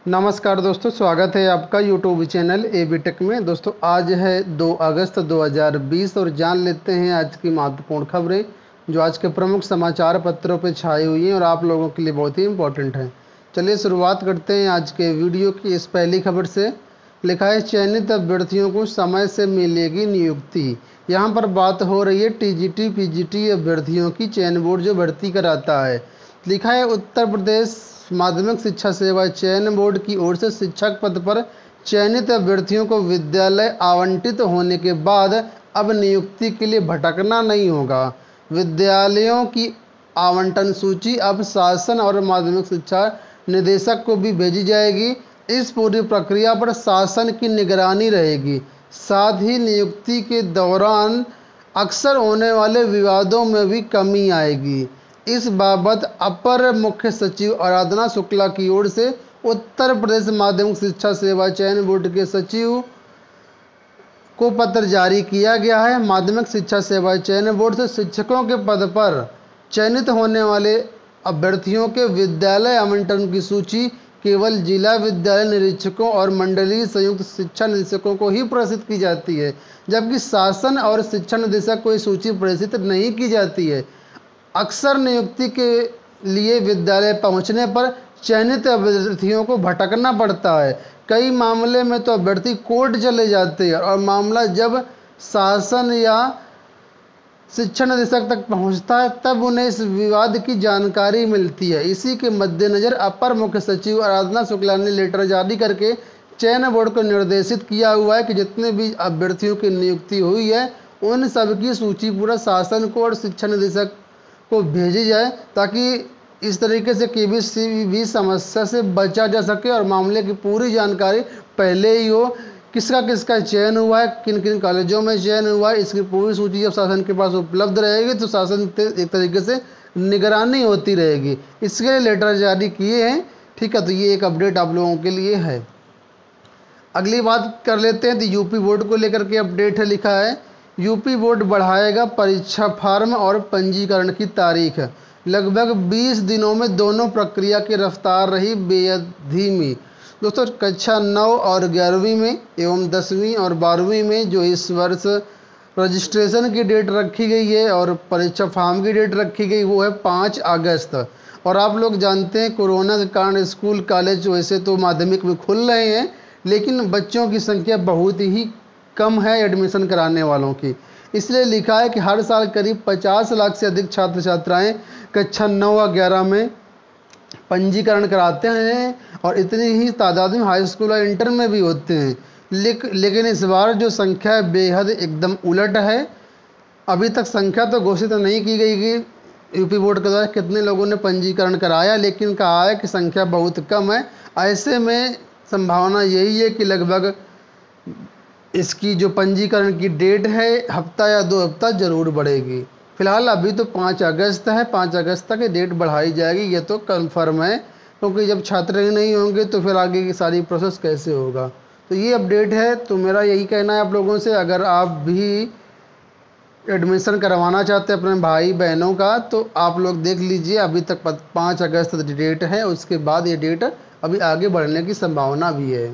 नमस्कार दोस्तों, स्वागत है आपका यूट्यूब चैनल एबीटेक में। दोस्तों आज है 2 अगस्त 2020 और जान लेते हैं आज की महत्वपूर्ण खबरें जो आज के प्रमुख समाचार पत्रों पर छाई हुई हैं और आप लोगों के लिए बहुत ही इम्पोर्टेंट हैं। चलिए शुरुआत करते हैं आज के वीडियो की इस पहली खबर से। लिखा है चयनित अभ्यर्थियों को समय से मिलेगी नियुक्ति। यहाँ पर बात हो रही है टीजीटी पीजीटी अभ्यर्थियों की। चयन बोर्ड जो भर्ती कराता है, लिखा है उत्तर प्रदेश माध्यमिक शिक्षा सेवा चयन बोर्ड की ओर से शिक्षक पद पर चयनित अभ्यर्थियों को विद्यालय आवंटित होने के बाद अब नियुक्ति के लिए भटकना नहीं होगा। विद्यालयों की आवंटन सूची अब शासन और माध्यमिक शिक्षा निदेशक को भी भेजी जाएगी। इस पूरी प्रक्रिया पर शासन की निगरानी रहेगी। साथ ही नियुक्ति के दौरान अक्सर होने वाले विवादों में भी कमी आएगी। इस बाबत अपर मुख्य सचिव आराधना शुक्ला की ओर से उत्तर प्रदेश माध्यमिक शिक्षा सेवा चयन बोर्ड के सचिव को पत्र जारी किया गया है। माध्यमिक शिक्षा सेवा चयन बोर्ड से शिक्षकों के पद पर चयनित होने वाले अभ्यर्थियों के विद्यालय आवंटन की सूची केवल जिला विद्यालय निरीक्षकों और मंडलीय संयुक्त शिक्षा निदेशकों को ही प्रेषित की जाती है, जबकि शासन और शिक्षा निदेशक को ये सूची प्रेषित नहीं की जाती है। अक्सर नियुक्ति के लिए विद्यालय पहुंचने पर चयनित अभ्यर्थियों को भटकना पड़ता है। कई मामले में तो अभ्यर्थी कोर्ट चले जाते हैं और मामला जब शासन या शिक्षा निदेशक तक पहुंचता है तब उन्हें इस विवाद की जानकारी मिलती है। इसी के मद्देनज़र अपर मुख्य सचिव आराधना शुक्ला ने लेटर जारी करके चयन बोर्ड को निर्देशित किया हुआ है कि जितने भी अभ्यर्थियों की नियुक्ति हुई है उन सबकी सूची पूरा शासन को और शिक्षा निदेशक को भेजी जाए, ताकि इस तरीके से किसी भी समस्या से बचा जा सके और मामले की पूरी जानकारी पहले ही हो। किसका किसका चयन हुआ है, किन किन कॉलेजों में चयन हुआ है, इसकी पूरी सूची जब शासन के पास उपलब्ध रहेगी तो शासन एक तरीके से निगरानी होती रहेगी। इसके लिए लेटर जारी किए हैं। ठीक है, तो ये एक अपडेट आप लोगों के लिए है। अगली बात कर लेते हैं तो यूपी बोर्ड को लेकर के अपडेट है। लिखा है यूपी बोर्ड बढ़ाएगा परीक्षा फार्म और पंजीकरण की तारीख। लगभग 20 दिनों में दोनों प्रक्रिया की रफ्तार रही बेहद धीमी। दोस्तों कक्षा 9 और 11वीं में एवं 10वीं और 12वीं में जो इस वर्ष रजिस्ट्रेशन की डेट रखी गई है और परीक्षा फार्म की डेट रखी गई वो है 5 अगस्त। और आप लोग जानते हैं कोरोना के कारण स्कूल कॉलेज वैसे तो माध्यमिक में खुल रहे हैं, लेकिन बच्चों की संख्या बहुत ही कम है एडमिशन कराने वालों की। इसलिए लिखा है कि हर साल करीब 50 लाख से अधिक छात्र छात्राएं कक्षा 9 और 11 में पंजीकरण कराते हैं और इतनी ही तादाद में हाई स्कूल और इंटर में भी होते हैं। लेकिन इस बार जो संख्या है बेहद एकदम उलट है। अभी तक संख्या तो घोषित नहीं की गई कि यूपी बोर्ड के द्वारा कितने लोगों ने पंजीकरण कराया, लेकिन कहा है कि संख्या बहुत कम है। ऐसे में संभावना यही है कि लगभग इसकी जो पंजीकरण की डेट है हफ्ता या 2 हफ्ता ज़रूर बढ़ेगी। फिलहाल अभी तो 5 अगस्त है, 5 अगस्त तक ये डेट बढ़ाई जाएगी, ये तो कन्फर्म है, क्योंकि जब छात्र ही नहीं होंगे तो फिर आगे की सारी प्रोसेस कैसे होगा। तो ये अपडेट है। तो मेरा यही कहना है आप लोगों से, अगर आप भी एडमिशन करवाना चाहते हैं अपने भाई बहनों का तो आप लोग देख लीजिए। अभी तक 5 अगस्त डेट है, उसके बाद ये डेट अभी आगे बढ़ने की संभावना भी है।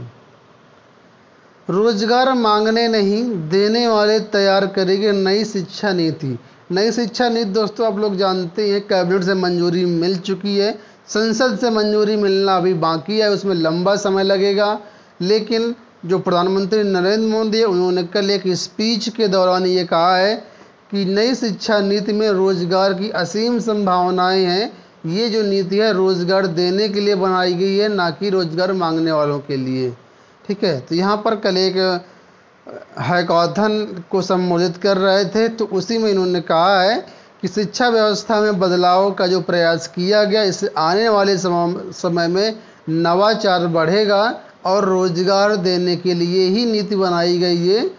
रोजगार मांगने नहीं देने वाले तैयार करेगी नई शिक्षा नीति। नई शिक्षा नीति दोस्तों आप लोग जानते हैं कैबिनेट से मंजूरी मिल चुकी है, संसद से मंजूरी मिलना अभी बाकी है, उसमें लंबा समय लगेगा। लेकिन जो प्रधानमंत्री नरेंद्र मोदी है उन्होंने कल एक स्पीच के दौरान ये कहा है कि नई शिक्षा नीति में रोजगार की असीम संभावनाएं हैं। ये जो नीति है रोजगार देने के लिए बनाई गई है, ना कि रोजगार मांगने वालों के लिए। ठीक है, तो यहाँ पर कल एक हैकाथन को संबोधित कर रहे थे तो उसी में इन्होंने कहा है कि शिक्षा व्यवस्था में बदलाव का जो प्रयास किया गया इससे आने वाले समय में नवाचार बढ़ेगा और रोजगार देने के लिए ही नीति बनाई गई है।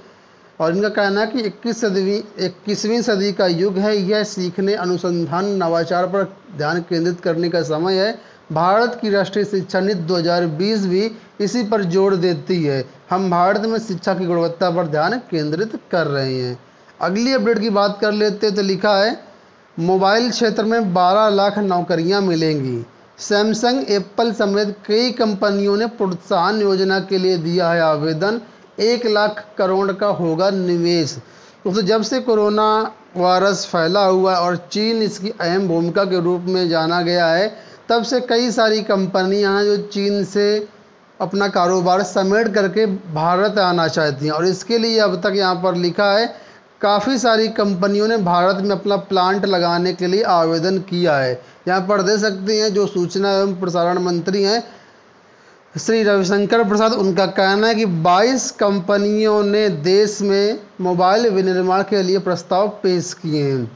और इनका कहना है कि 21वीं सदी का युग है, यह सीखने अनुसंधान नवाचार पर ध्यान केंद्रित करने का समय है। भारत की राष्ट्रीय शिक्षा नीति 2020 भी इसी पर जोर देती है। हम भारत में शिक्षा की गुणवत्ता पर ध्यान केंद्रित कर रहे हैं। अगली अपडेट की बात कर लेते हैं तो लिखा है मोबाइल क्षेत्र में 12 लाख नौकरियां मिलेंगी। सैमसंग, एप्पल समेत कई कंपनियों ने प्रोत्साहन योजना के लिए दिया है आवेदन। 1 लाख करोड़ का होगा निवेश। दोस्तों, जब से कोरोना वायरस फैला हुआ है और चीन इसकी अहम भूमिका के रूप में जाना गया है, तब से कई सारी कंपनियां हैं जो चीन से अपना कारोबार समेट करके भारत आना चाहती हैं। और इसके लिए अब तक यहाँ पर लिखा है काफ़ी सारी कंपनियों ने भारत में अपना प्लांट लगाने के लिए आवेदन किया है। यहाँ पर दे सकते हैं जो सूचना एवं प्रसारण मंत्री हैं श्री रविशंकर प्रसाद, उनका कहना है कि 22 कंपनियों ने देश में मोबाइल विनिर्माण के लिए प्रस्ताव पेश किए हैं।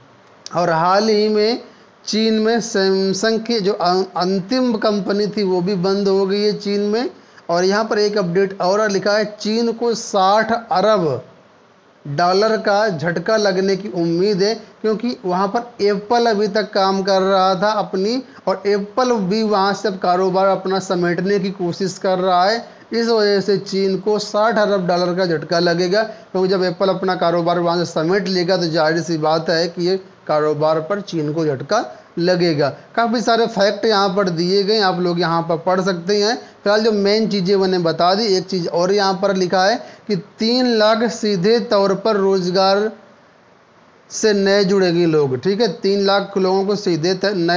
और हाल ही में चीन में सैमसंग की जो अंतिम कंपनी थी वो भी बंद हो गई है चीन में। और यहाँ पर एक अपडेट और लिखा है, चीन को 60 अरब डॉलर का झटका लगने की उम्मीद है, क्योंकि वहाँ पर एप्पल अभी तक काम कर रहा था अपनी, और एप्पल भी वहाँ से अब कारोबार अपना समेटने की कोशिश कर रहा है। इस वजह से चीन को 60 अरब डॉलर का झटका लगेगा, क्योंकि जब एप्पल अपना कारोबार वहाँ से समेट लेगा तो जाहिर सी बात है कि ये कारोबार पर चीन को झटका लगेगा। काफ़ी सारे फैक्ट यहाँ पर दिए गए, आप लोग यहाँ पर पढ़ सकते हैं। फिलहाल जो मेन चीज़ें मैंने बता दी, एक चीज़ और यहाँ पर लिखा है कि 3 लाख सीधे तौर पर रोजगार से नए जुड़ेंगे लोग। ठीक है, 3 लाख लोगों को सीधे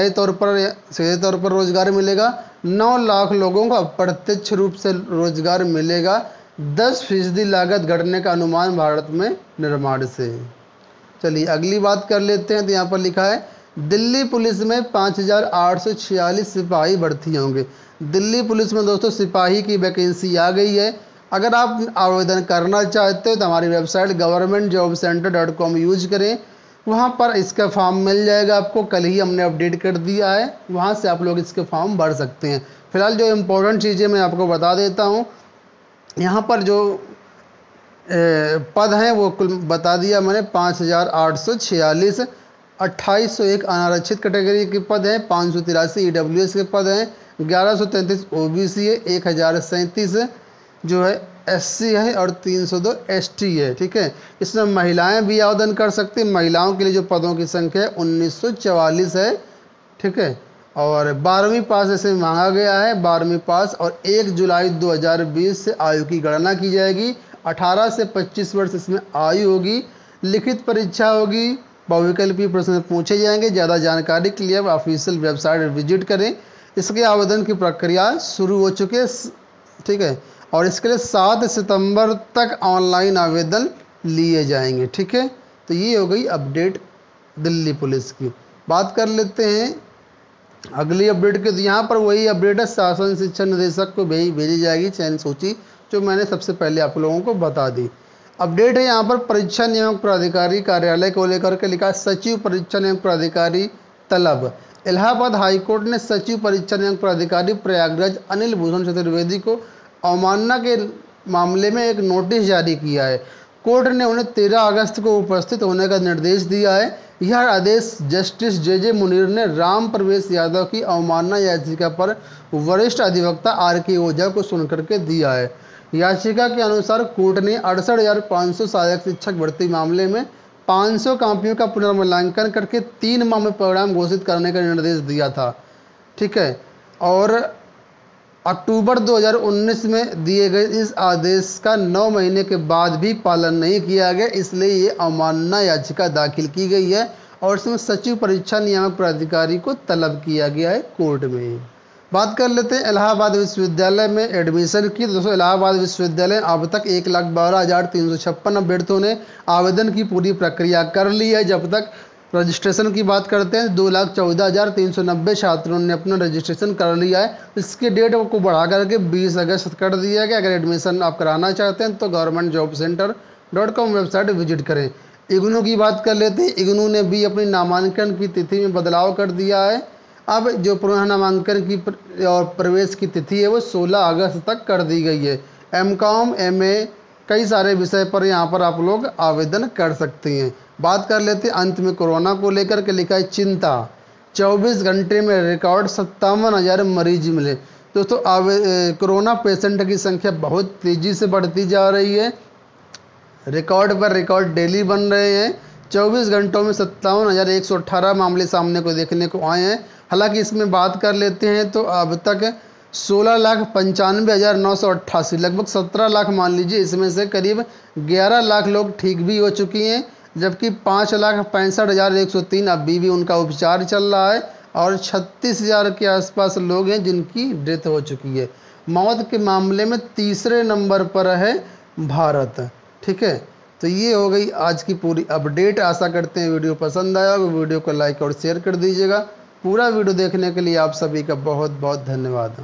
तौर पर रोजगार मिलेगा। 9 लाख लोगों को अप्रत्यक्ष रूप से रोजगार मिलेगा। 10% लागत घटने का अनुमान भारत में निर्माण से। चलिए अगली बात कर लेते हैं। तो यहाँ पर लिखा है दिल्ली पुलिस में 5846 सिपाही भर्ती होंगे। दिल्ली पुलिस में दोस्तों सिपाही की वैकेंसी आ गई है। अगर आप आवेदन करना चाहते हो तो हमारी वेबसाइट governmentjobcenter.com यूज करें, वहाँ पर इसका फॉर्म मिल जाएगा आपको। कल ही हमने अपडेट कर दिया है, वहाँ से आप लोग इसके फॉर्म भर सकते हैं। फिलहाल जो इम्पोर्टेंट चीज़ें मैं आपको बता देता हूँ। यहाँ पर जो पद हैं वो कुल बता दिया मैंने, 5846, 2801 अनारक्षित कैटेगरी के पद हैं, 583 EWS के पद हैं, 1133 OBC है, 1037 जो है SC है और 302 ST है। ठीक है, इसमें महिलाएं भी आवेदन कर सकती हैं। महिलाओं के लिए जो पदों की संख्या है 1944 है। ठीक है, और 12वीं पास इसे मांगा गया है, 12वीं पास। और 1 जुलाई 2020 से आयु की गणना की जाएगी। 18 से 25 वर्ष इसमें आयु होगी। लिखित परीक्षा होगी, बहुविकल्पीय प्रश्न पूछे जाएंगे। ज़्यादा जानकारी के लिए आप ऑफिशियल वेबसाइट विजिट करें। इसके आवेदन की प्रक्रिया शुरू हो चुकी है। ठीक है, और इसके लिए 7 सितंबर तक ऑनलाइन आवेदन लिए जाएंगे। ठीक है, तो ये हो गई अपडेट दिल्ली पुलिस की। बात कर लेते हैं अगली अपडेट के। तो यहाँ पर वही अपडेट है, शासन शिक्षा निदेशक को भेजी जाएगी चयन सूची, जो मैंने सबसे पहले आप लोगों को बता दी। अपडेट है यहाँ पर परीक्षा नियामक प्राधिकारी कार्यालय को लेकर के लिखा, सचिव परीक्षा नियामक प्राधिकारी तलब। इलाहाबाद हाईकोर्ट ने सचिव परीक्षा नियामक प्राधिकारी प्रयागराज अनिल भूषण चतुर्वेदी को अवमानना के मामले में एक नोटिस जारी किया है। कोर्ट ने उन्हें 13 अगस्त को उपस्थित होने का निर्देश दिया है। यह आदेश जस्टिस JJ मुनीर ने राम प्रवेश यादव की अवमानना याचिका पर वरिष्ठ अधिवक्ता RK ओझा को सुनकर के दिया है। याचिका के अनुसार कोर्ट ने 68,500 सहायक शिक्षक भर्ती मामले में 500 कॉपियों का पुनर्मूल्यांकन करके 3 माह में परिणाम घोषित करने का निर्देश दिया था। ठीक है, और अक्टूबर 2019 में दिए गए इस आदेश का 9 महीने के बाद भी पालन नहीं किया गया, इसलिए ये अवमानना याचिका दाखिल की गई है और इसमें सचिव परीक्षा नियामक प्राधिकारी को तलब किया गया है कोर्ट में। बात कर लेते हैं इलाहाबाद विश्वविद्यालय में एडमिशन की। दोस्तों, इलाहाबाद विश्वविद्यालय अब तक 1,12,356 अभ्यर्थियों ने आवेदन की पूरी प्रक्रिया कर ली है। जब तक रजिस्ट्रेशन की बात करते हैं 2,14,390 छात्रों ने अपना रजिस्ट्रेशन कर लिया है। इसकी डेट को बढ़ा करके 20 अगस्त कर दिया गया। अगर एडमिशन आप कराना चाहते हैं तो governmentjobcenter.com वेबसाइट विजिट करें। इग्नू की बात कर लेते हैं। इग्नू ने भी अपनी नामांकन की तिथि में बदलाव कर दिया है। अब जो पुनः नामांकन की और प्रवेश की तिथि है वो 16 अगस्त तक कर दी गई है। MCOM MA कई सारे विषय पर यहाँ पर आप लोग आवेदन कर सकते हैं। बात कर लेते हैं अंत में कोरोना को लेकर के लिखा है चिंता, 24 घंटे में रिकॉर्ड 57,000 मरीज मिले। दोस्तों, कोरोना पेशेंट की संख्या बहुत तेज़ी से बढ़ती जा रही है। रिकॉर्ड पर रिकॉर्ड डेली बन रहे हैं। 24 घंटों में 57,118 मामले सामने को देखने को आए हैं। हालांकि इसमें बात कर लेते हैं तो अब तक 16,95,988 लगभग 17 लाख मान लीजिए, इसमें से करीब 11 लाख लोग ठीक भी हो चुकी हैं, जबकि 5,65,103 अभी भी उनका उपचार चल रहा है और 36,000 के आसपास लोग हैं जिनकी डेथ हो चुकी है। मौत के मामले में तीसरे नंबर पर है भारत। ठीक है, तो ये हो गई आज की पूरी अपडेट। आशा करते हैं वीडियो पसंद आया होगा, वीडियो को लाइक और शेयर कर दीजिएगा। पूरा वीडियो देखने के लिए आप सभी का बहुत बहुत धन्यवाद।